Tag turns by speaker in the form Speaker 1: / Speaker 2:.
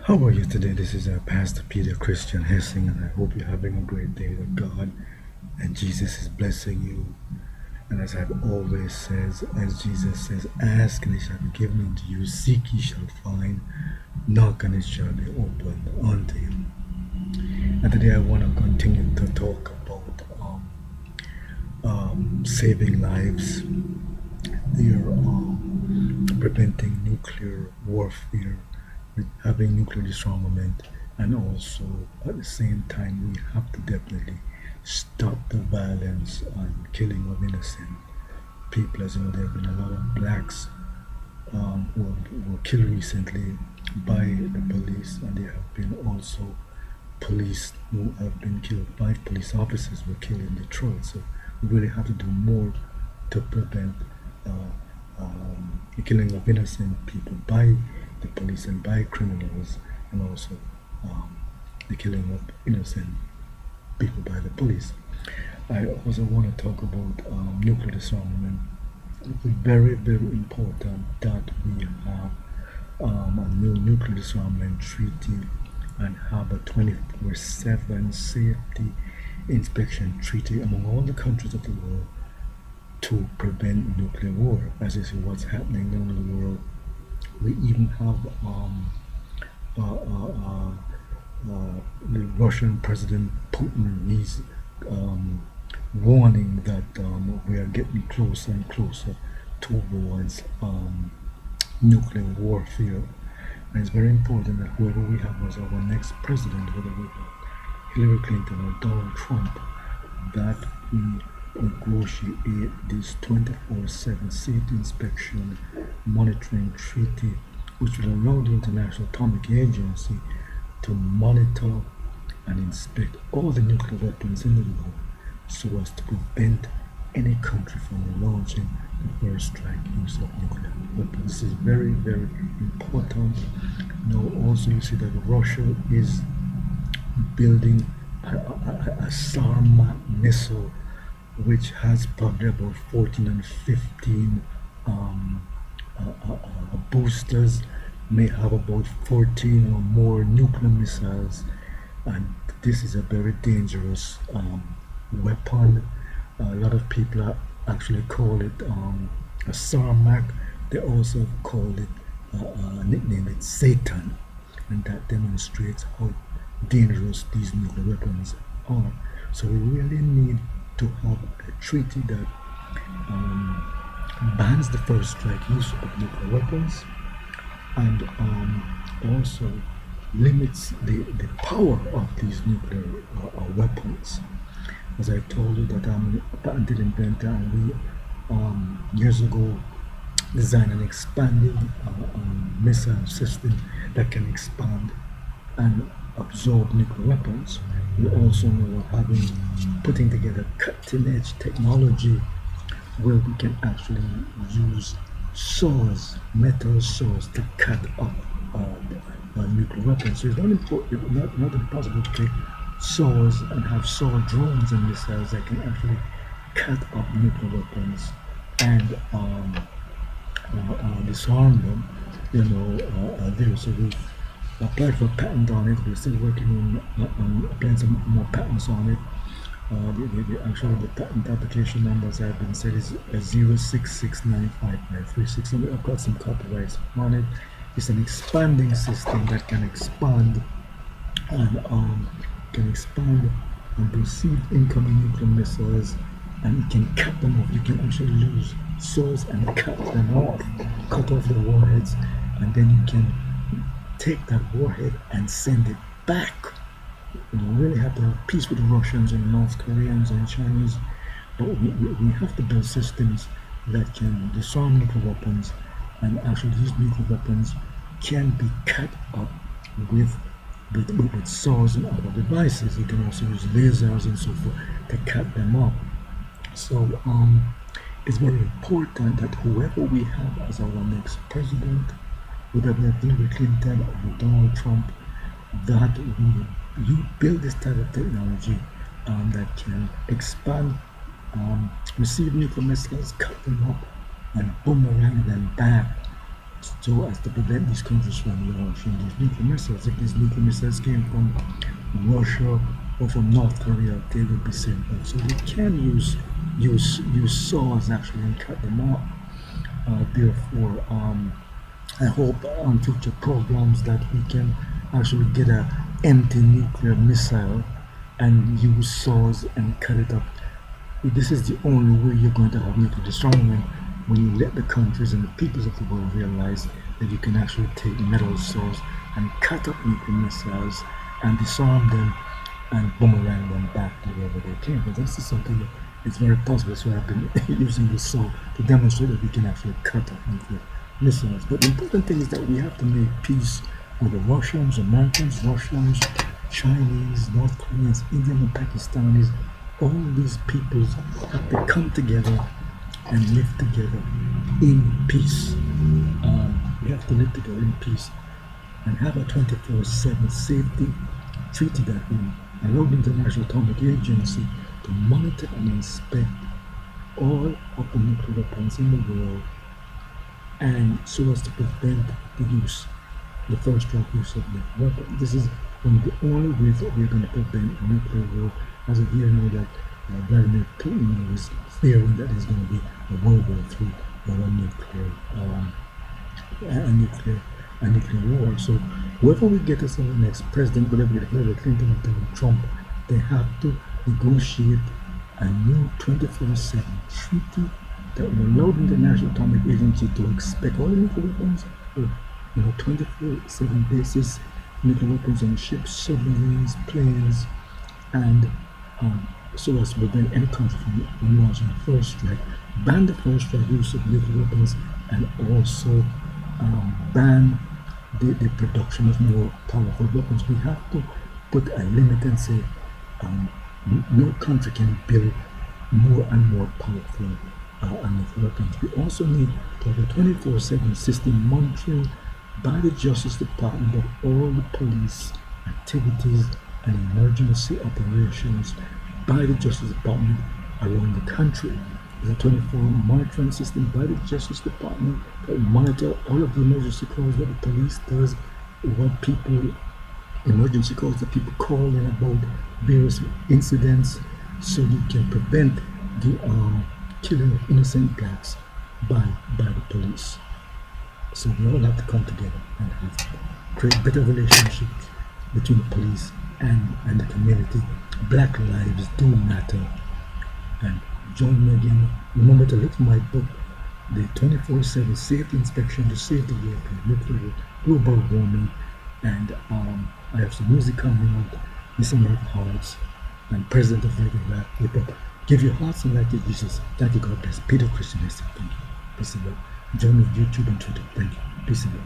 Speaker 1: How are you today? This is Pastor Peter Christian Hessing, and I hope you're having a great day that God and Jesus is blessing you. And as I've always says, as Jesus says, ask and it shall be given unto you, seek ye shall find, knock and it shall be opened unto you. And today I want to continue to talk about saving lives. They're preventing nuclear warfare, with having nuclear disarmament, and also at the same time we have to definitely stop the violence and killing of innocent people. As you know, there have been a lot of blacks who were killed recently by the police, and there have been also police who have been killed. 5 police officers were killed in Detroit. So we really have to do more to prevent uh, the killing of innocent people by the police and by criminals, and also um, the killing of innocent people by the police. I also want to talk about nuclear disarmament. It's very, very important that we have a new nuclear disarmament treaty and have a 24/7 safety inspection treaty among all the countries of the world to prevent nuclear war. As you see what's happening in the world, we even have uh, uh, uh, the Russian President Putin. He's warning that we are getting closer and closer towards nuclear warfare. And it's very important that whoever we have as our next president, whether we have Hillary Clinton or Donald Trump, that we negotiate this 24/7 safety inspection monitoring treaty, which will allow the International Atomic Agency to monitor and inspect all the nuclear weapons in the world so as to prevent any country from launching the first strike use of nuclear weapons. This is very, very important. Now, also, you see that Russia is building a Sarmat missile, which has probably about 14 and 15 boosters, may have about 14 or more nuclear missiles, and this is a very dangerous weapon. A lot of people actually call it a Sarmak. They also call it nickname it Satan, and that demonstrates how dangerous these nuclear weapons are. So we really need to have a treaty that bans the first strike use of nuclear weapons, and also limits the power of these nuclear weapons. As I told you that I'm a patented inventor, and we years ago designed an expanding missile system that can expand and absorb nuclear weapons. We also know having putting together cutting edge technology where we can actually use saws, metal saws, to cut up nuclear weapons. So it's not impossible to take saws and have saw drones and missiles that can actually cut up nuclear weapons and disarm them. So we applied for a patent on it. We're still working on applying some more patents on it. Actually, the patent application numbers have been said is 0669536. So I've got some copyrights on it. It's an expanding system that can expand and receive incoming nuclear missiles, and it can cut them off. You can actually use saws and cut them off, cut off the warheads, and then you can take that warhead and send it back. We really have to have peace with the Russians and North Koreans and Chinese, but we have to build systems that can disarm nuclear weapons, and actually these nuclear weapons can be cut up with saws and other devices. You can also use lasers and so forth to cut them up. So it's very important that whoever we have as our next president, whether we have Hillary Clinton or Donald Trump, that you build this type of technology that can expand, receive nuclear missiles, cut them up, and boomerang them back so as to prevent these countries from launching these nuclear missiles. If these nuclear missiles came from Russia or from North Korea, they would be sent back. So they can use saws actually and cut them off. Therefore, I hope on future programs that we can actually get a anti-nuclear missile and use saws and cut it up. This is the only way you're going to have nuclear disarmament, when you let the countries and the peoples of the world realize that you can actually take metal saws and cut up nuclear missiles and disarm them and boomerang them back to wherever they came. But this is something that is very possible. So I've been using this saw to demonstrate that we can actually cut up nuclear missiles. But the important thing is that we have to make peace with the Russians, Americans, Chinese, North Koreans, Indians, and Pakistanis. All these peoples have to come together and live together in peace. We have to live together in peace and have a 24/7 safety treaty that will allow the International Atomic Agency to monitor and inspect all of the nuclear weapons in the world, and so as to prevent the first strike use of nuclear weapons. This is one of the only ways that we're going to prevent nuclear war. As of here, know that Vladimir Putin is fearing that there's going to be a World War III or a nuclear war. So whoever we get as our next president, whether we get Hillary Clinton or Donald Trump, they have to negotiate a new 24/7 treaty that will allow the International Atomic Agency to inspect all the nuclear weapons, 24/7 basis, nuclear weapons on ships, submarines, planes, and so as to prevent any country from launching a first strike, ban the first strike use of nuclear weapons, and also ban the production of more powerful weapons. We have to put a limit and say no country can build more and more powerful nuclear weapons. We also need to have a 24/7 system monitoring by the Justice Department of all the police activities and emergency operations by the Justice Department around the country. There's a 24 monitoring system by the Justice Department that will monitor all of the emergency calls that the police does, emergency calls that people call in about various incidents, so you can prevent the killing of innocent blacks by the police. So we all have to come together and create better relationships between the police and the community. Black lives do matter. And join me again. Remember to look for my book, The 24/7 Safety Inspection to Save the World from Nuclear Global Warming. And I have some music coming out, Missing My Hearts, and President of Living Rap Hip Hop. Give your hearts and light to Jesus. Thank you, God bless. Peter Christian Hessing. Thank you. Peace and love. Join me on YouTube and Twitter. Thank you. Peace and love.